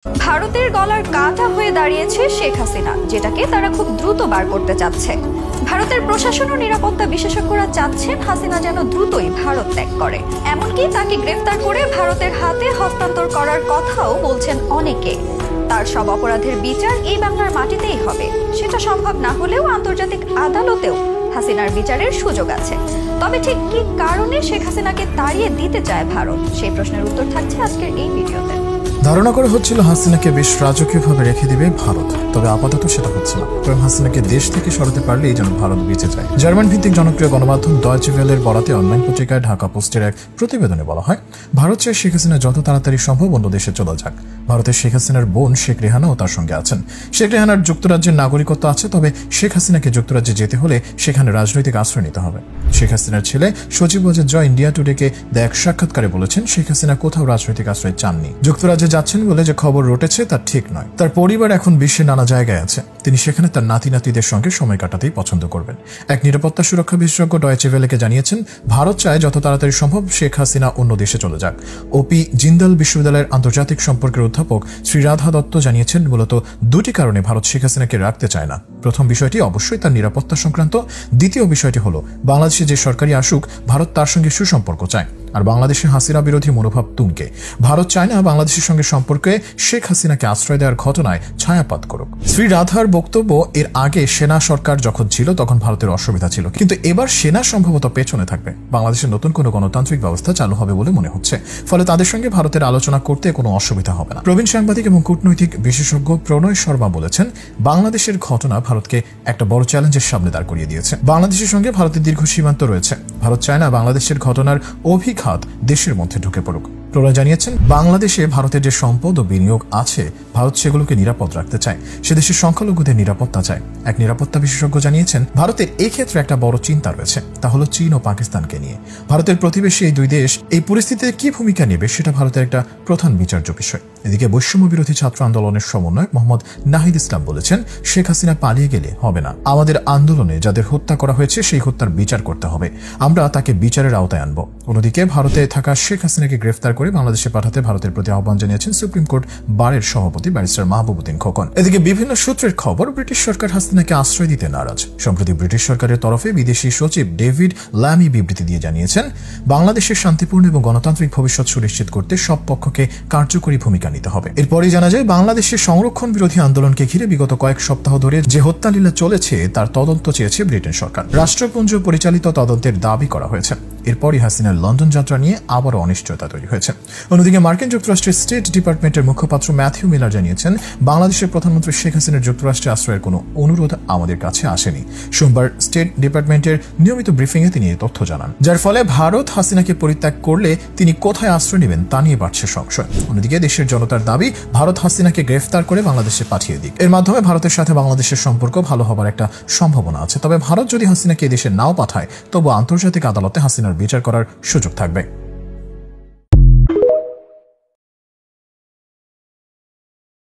ভারতের গলার কাঁটা হয়ে দাঁড়িয়েছে শেখ হাসিনা, যেটাকে তারা খুব দ্রুত বার করতে চাচ্ছে। ভারতের প্রশাসন ও নিরাপত্তা বিশেষজ্ঞরা চাচ্ছেন হাসিনা যেন দ্রুতই ভারত ত্যাগ করে, এমনকি তাকে গ্রেফতার করে ভারতের হাতে হস্তান্তর করার কথাও বলছেন অনেকে। তার সব অপরাধের বিচার এই বাংলার মাটিতেই হবে। সেটা সম্ভব না হলেও আন্তর্জাতিক আদালতেও হাসিনার বিচারের সুযোগ আছে। তবে ঠিক কি কারণে শেখ হাসিনাকে তাড়িয়ে দিতে চায় ভারত, সেই প্রশ্নের উত্তর থাকছে আজকের এই ভিডিওতে। ধারণা করা হচ্ছিল হাসিনাকে বেশ রাজকীয়ভাবে রেখে দিবে ভারত, তবে আপাতত সেটা হচ্ছে না। কারণ হাসিনাকে দেশ থেকে সরাতে পারলেই যেন ভারত বেঁচে যায়। জার্মান ভিত্তিক জনপ্রিয় গণমাধ্যম ডয়েচে ভেলের বরাতে অনলাইন পত্রিকায় ঢাকা পোস্টের এক প্রতিবেদনে বলা হয়, ভারত চায় শেখ হাসিনা যত তাড়াতাড়ি সম্ভব অন্য দেশে চলে যাক। ভারতের শেখ হাসিনার বোন শেখ রেহানাও তার সঙ্গে আছেন। শেখ রেহানার যুক্তরাজ্যের নাগরিকত্ব আছে, তবে শেখ হাসিনাকে যুক্তরাজ্যে যেতে হলে সেখানে রাজনৈতিক আশ্রয় নিতে হবে। শেখ হাসিনার ছেলে সচিব ওয়াজেদ জয় ইন্ডিয়া টুডেকে দেয়া এক সাক্ষাৎকারে বলেছেন, শেখ হাসিনা কোথাও রাজনৈতিক আশ্রয় চাননি। যুক্তরাজ্যে যাচ্ছেন বলে যে খবর রটেছে তা ঠিক নয়। তার পরিবার এখন বিশ্বের নানা জায়গায় আছে। তিনি সেখানে তার নাতি নাতিদের সঙ্গে সময় কাটাতেই পছন্দ করবেন। এক নিরাপত্তা সুরক্ষা বিশেষজ্ঞ ডয়েচে ভেলেকে জানিয়েছেন, ভারত চায় যত তাড়াতাড়ি সম্ভব শেখ হাসিনা অন্য দেশে চলে যাক। ওপি জিন্দাল বিশ্ববিদ্যালয়ের আন্তর্জাতিক সম্পর্কের অধ্যাপক শ্রী রাধা দত্ত জানিয়েছেন, মূলত দুটি কারণে ভারত শেখ হাসিনাকে রাখতে চায় না। প্রথম বিষয়টি অবশ্যই তার নিরাপত্তা সংক্রান্ত। দ্বিতীয় বিষয়টি হলো, বাংলাদেশে যে সরকারি আসুক, ভারত তার সঙ্গে সুসম্পর্ক চায়। আর বাংলাদেশে হাসিনা বিরোধী মনোভাব তুঙ্গে। ভারত চায় না বাংলাদেশের সঙ্গে সম্পর্কে শেখ হাসিনাকে আশ্রয় দেওয়ার ঘটনায় ছায়াপাত করুক। শ্রী রাধার বক্তব্য, এর আগে সেনা সরকার যখন ছিল তখন ভারতের অসুবিধা ছিল, কিন্তু এবার সেনা সম্ভবত পেছনে থাকবে। বাংলাদেশের নতুন কোনো গণতান্ত্রিক ব্যবস্থা চালু হবে বলে মনে হচ্ছে, ফলে তাদের সঙ্গে ভারতের আলোচনা করতে কোনো অসুবিধা হবে না। প্রবীণ সাংবাদিক এবং কূটনৈতিক বিশেষজ্ঞ প্রণয় শর্মা বলেছেন, বাংলাদেশের ঘটনা ভারতকে একটা বড় চ্যালেঞ্জের সামনে দাঁড় করিয়ে দিয়েছে। বাংলাদেশের সঙ্গে ভারতের দীর্ঘ সীমান্ত রয়েছে। ভারত চায় না বাংলাদেশের ঘটনার অভিঘাত দেশের মধ্যে ঢুকে পড়ুক। প্রণয় জানিয়েছেন, বাংলাদেশে ভারতের যে সম্পদ ও বিনিয়োগ আছে, ভারত সেগুলোকে নিরাপদ রাখতে চায়। সে দেশের সংখ্যালঘুদের নিরাপত্তা চায়। এক নিরাপত্তা বিশেষজ্ঞ জানিয়েছেন, ভারতের এই ক্ষেত্রে একটা বড় চিন্তা রয়েছে, তা হলো চীন ও পাকিস্তানকে নিয়ে। ভারতের প্রতিবেশী এই দুই দেশ এই পরিস্থিতিতে কি ভূমিকা নেবে সেটা ভারতের একটা প্রধান বিচার্য বিষয়। এদিকে বৈষম্য বিরোধী ছাত্র আন্দোলনের সমন্বয়ক মোহাম্মদ নাহিদ ইসলাম বলেছেন, শেখ হাসিনা পালিয়ে গেলে হবে না। আমাদের আন্দোলনে যাদের হত্যা করা হয়েছে সেই হত্যার বিচার করতে হবে। আমরা তাকে বিচারের আওতায় আনব। অন্যদিকে ভারতে থাকা শেখ হাসিনাকে গ্রেফতার করে বাংলাদেশে পাঠাতে ভারতের প্রতি আহ্বান জানিয়েছেন সুপ্রিম কোর্ট বারের সভাপতি ব্যারিস্টার মাহবুবুদ্দিন খোকন। এদিকে বিভিন্ন সূত্রের খবর, ব্রিটিশ সরকার হাসিনাকে আশ্রয় দিতে নারাজ। সম্প্রতি ব্রিটিশ সরকারের তরফে বিদেশি সচিব ডেভিড ল্যামি বিবৃতি দিয়ে জানিয়েছেন, বাংলাদেশের শান্তিপূর্ণ এবং গণতান্ত্রিক ভবিষ্যৎ সুনিশ্চিত করতে সব পক্ষকে কার্যকরী ভূমিকা নিতে হবে। এরপরই জানা যায়, বাংলাদেশের সংরক্ষণ বিরোধী আন্দোলনকে ঘিরে বিগত কয়েক সপ্তাহ ধরে যে হত্যালীলা চলেছে তার তদন্ত চেয়েছে ব্রিটেন সরকার। রাষ্ট্রপুঞ্জ পরিচালিত তদন্তের দাবি করা হয়েছে। এরপরই হাসিনার লন্ডন যাত্রা নিয়ে আবারও অনিশ্চয়তা তৈরি হয়েছে। অন্যদিকে মার্কিন যুক্তরাষ্ট্রের স্টেট ডিপার্টমেন্টের মুখপাত্র ম্যাথিউ মিলার জানিয়েছেন, বাংলাদেশের প্রধানমন্ত্রী শেখ হাসিনার যুক্তরাষ্ট্রে আশ্রয়ের কোনো অনুরোধ আমাদের কাছে আসেনি। সোমবার স্টেট ডিপার্টমেন্টের নিয়মিত ব্রিফিংয়ে তিনি এই তথ্য জানান, যার ফলে ভারত হাসিনাকে পরিত্যাগ করলে তিনি কোথায় আশ্রয় নেবেন তা নিয়ে বাড়ছে সংশয়। অন্যদিকে দেশের জনতার দাবি, ভারত হাসিনাকে গ্রেফতার করে বাংলাদেশে পাঠিয়ে দিক। এর মাধ্যমে ভারতের সাথে বাংলাদেশের সম্পর্ক ভালো হবার একটা সম্ভাবনা আছে। তবে ভারত যদি হাসিনাকে এদেশে নাও পাঠায়, তবু আন্তর্জাতিক আদালতে হাসিনার বিচার করার সুযোগ থাকবে।